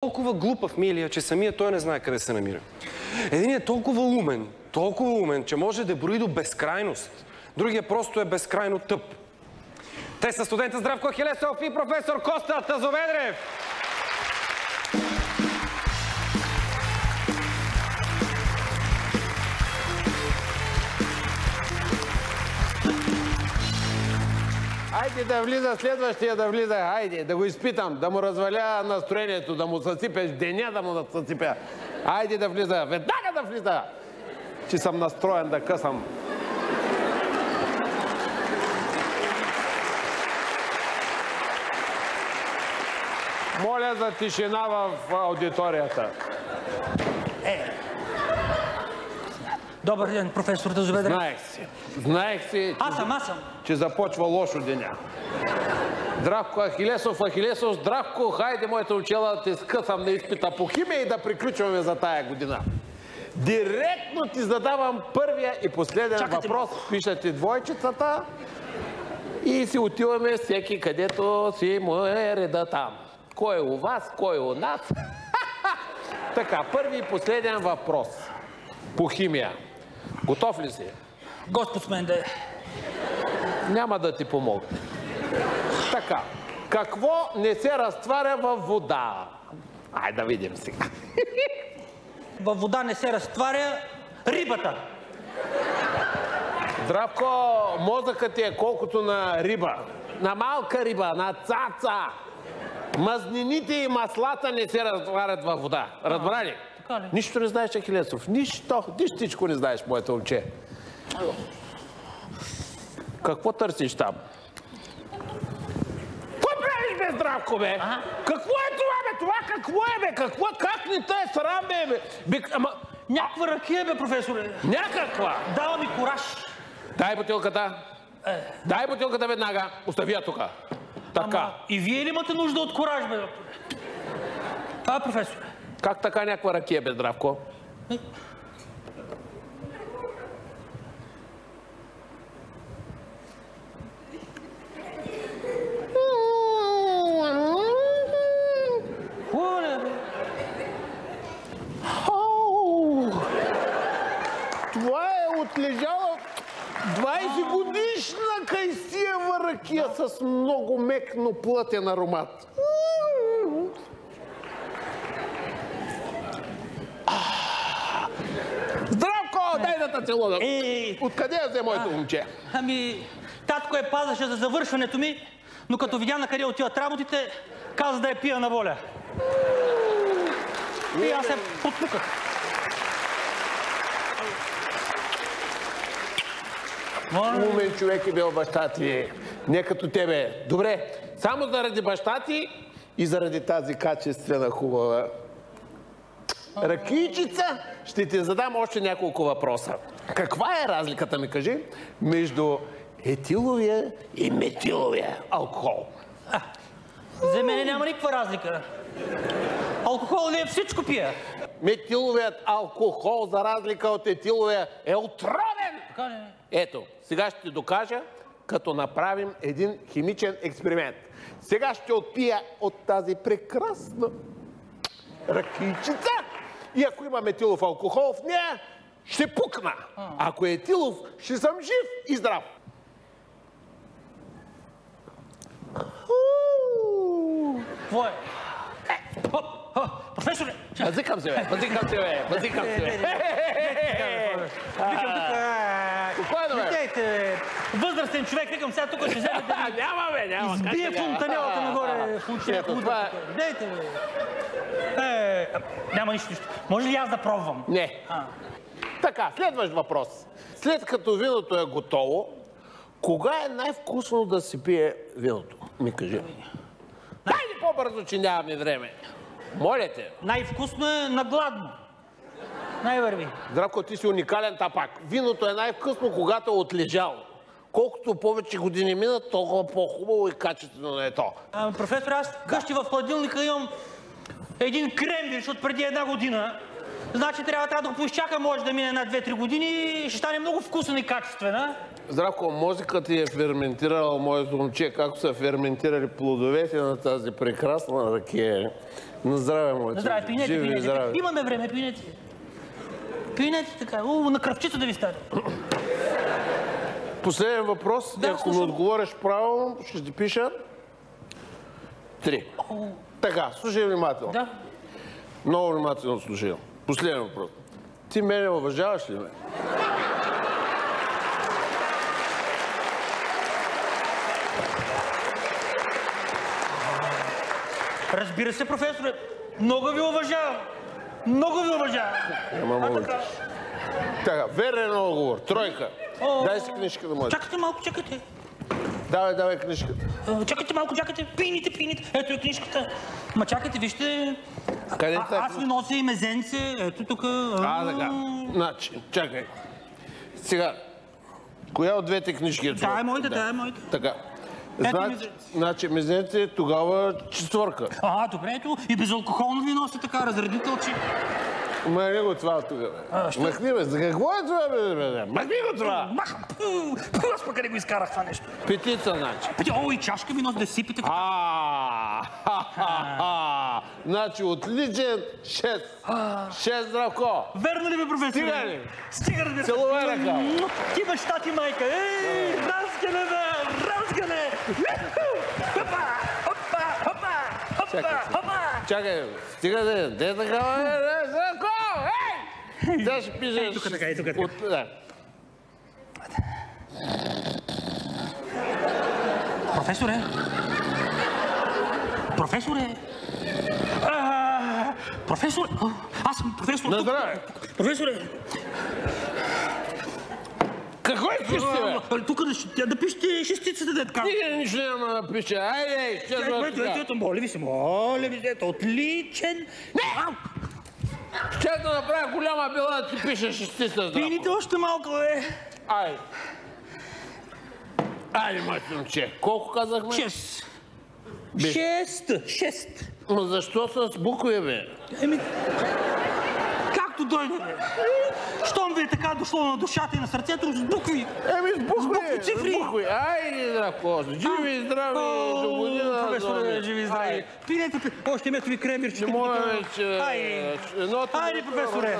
толкова глупав Милия, че самия той не знае къде се намира. Единият е толкова умен, че може да брои до безкрайност. Другият просто е безкрайно тъп. Те са студента Здравко Ахилесов и професор Коста Тазоведрев. Хайде да влиза следващия, да влиза. Хайде, да го изпитам, да му разваля настроението, да му съсипеш деня, да му съсипя. Хайде да влиза, веднага да влиза, че съм настроен да късам. Моля за тишина в аудиторията. Добър ден, професор Тазоведрев. Знаех си, че започва лошо деня. Здравко Ахилесов, здравко, хайде, моите учела, да те скъсам на изпита по химия и да приключваме за тая година. Директно ти задавам първия и последен въпрос. Пишете двойчицата и си отиваме всеки където си му е реда там. Кой е у вас, кой е у нас? Така, първи и последен въпрос по химия. Готов ли си? Господ с мен да е. Няма да ти помогна. Така, какво не се разтваря във вода? Айде да видим сега. Във вода не се разтваря рибата. Здравко, мозъкът ти е колкото на риба. На малка риба, на цаца. Мазнините и маслата не се разтварят във вода. Разбра ли? Нищо не знаеш, Ахилесов. Нищичко не знаеш, моето момче. Какво търсиш там? Какво правиш, бе, Здравко, бе? Какво е това, бе? Това какво е, бе? Какво? Как не те е срам, бе? Някаква ракия, бе, професоре. Някаква? Дава ми кураж. Дай бутилката. Дай бутилката веднага. Остави я тука. Така. И вие ли имате нужда от кураж, бе, доктор? Това, професоре. Как така някаква ракия, бе, Здравко? Това е отлежала 20 годишна кайсиева ракия с много мек, но плътен аромат. Здравко, дай да те целуна. Откъде я взе моето момче? Татко я пазеше за завършването ми, но като видя на къде отиват работите, каза да я пия на воля. И аз се подпуках. Умен човек е бил баща ти. Не като тебе. Добре, само заради баща ти и заради тази качествена хубава ракийчица ще ти задам още няколко въпроса. Каква е разликата, ми кажи, между етиловия и метиловия алкохол? За мен няма никаква разлика. Алкохол ли е, всичко пия? Метиловият алкохол, за разлика от етиловия, е отровен! Така ли? Ето, сега ще ти докажа, като направим един химичен експеримент. Сега ще отпия от тази прекрасна ракийчица и ако има метилов алкохол в нея, ще пукна. Ако е етилов, ще съм жив и здрав. Какво е? Професоре! Базикам се, бе! Базикам се, бе! Какво е, да, бе? Видейте, възрастен човек, викам сега тук ще вземе да няма, бе, няма. избие фунтанелата нагоре в учението. Видейте, бе! Няма нищо. Може ли аз да пробвам? Не. Така, следващ въпрос. След като виното е готово, кога е най-вкусно да си пие виното? Ми кажи. Дайде по-бързо, че нямаме време. Моля те. Най-вкусно е нагладно. Най-върви. Здравко, ти си уникален тапак. Виното е най-вкусно, когато е отлежало. Колкото повече години минат, толкова по-хубаво и качествено е то. Професор, аз къщи в хладилника имам един кремвирш от преди 1 година. Значи трябва да го поизчака, може да мине на 2-3 години и ще стане много вкусна и качествена. Здравко, мозъкът е ферментирал моето момче, както са ферментирали плодовете на тази прекрасна ракия. На здраве, моето. Здраве, пинете. Имаме време, пинете. Пинете така, на кръвчица да ви стане. Последен въпрос. Да, ако ми отговориш правилно, ще ти пиша 3. Така, слушай внимателно. Да. Много внимателно слушай. Последен въпрос. Ти мене уважаваш ли ме? Разбира се, професоре. Много ви уважавам. Много ви уважавам. Ама мога. Така, верен отговор. Тройка. Дай си книжката, моята. Чакайте малко, чакайте. Давай книжката. Чакайте малко, чакайте. Пийните. Ето е книжката. Ма чакайте, вижте. Къде е Аз ви нося и мезенце. Ето тук. Така. Значи, чакай. Сега, коя от двете книжки е това? Тая е моята. Така. Ето Значи, мезенце тогава 4. Добре, ето. И безалкохолно ви нося така, разредителче. Махни го това тук, бе. Махни, бе. За какво е това, бе? Махни го това! Махам. Аз пък къде го изкарах това нещо. Петица, значи. И чашка ви носи да сипите. Значи, отличен 6. 6, Здравко. Верно ли бе, професор? Стига ли? Стига, разбира се. Целувай ръка. Ти баща ти, майка. Разгане, бе! Разгане! Хопа! Чакай, стига да де такава, Здравко! Ей! Сега ще пишеш... Тук така, тук така. Професоре! Професоре! Професоре! Аз съм професор. На здраве! Професоре! Какво искаш ти, бе? Тук да пишете шестицата, да така. Никъде нищо няма да напише. Айде, ще Ето, моля ви се, ето, отличен. Не! Ще да направя голяма била да ти пише шестица, Здравко. Пийните още малко, бе. Айде, моето момче. Колко казахме? 6. 6. Но защо с букви, бе? Както дойде, бе. Щом ви е така дошло на душата и на сърцето, с букви. С букви, цифри. Айде, Здравко. Живи и здрави, до година. Професоре, живи и здрави. Пинете, още името ви кремирче. Не моля вече. Айде, професоре.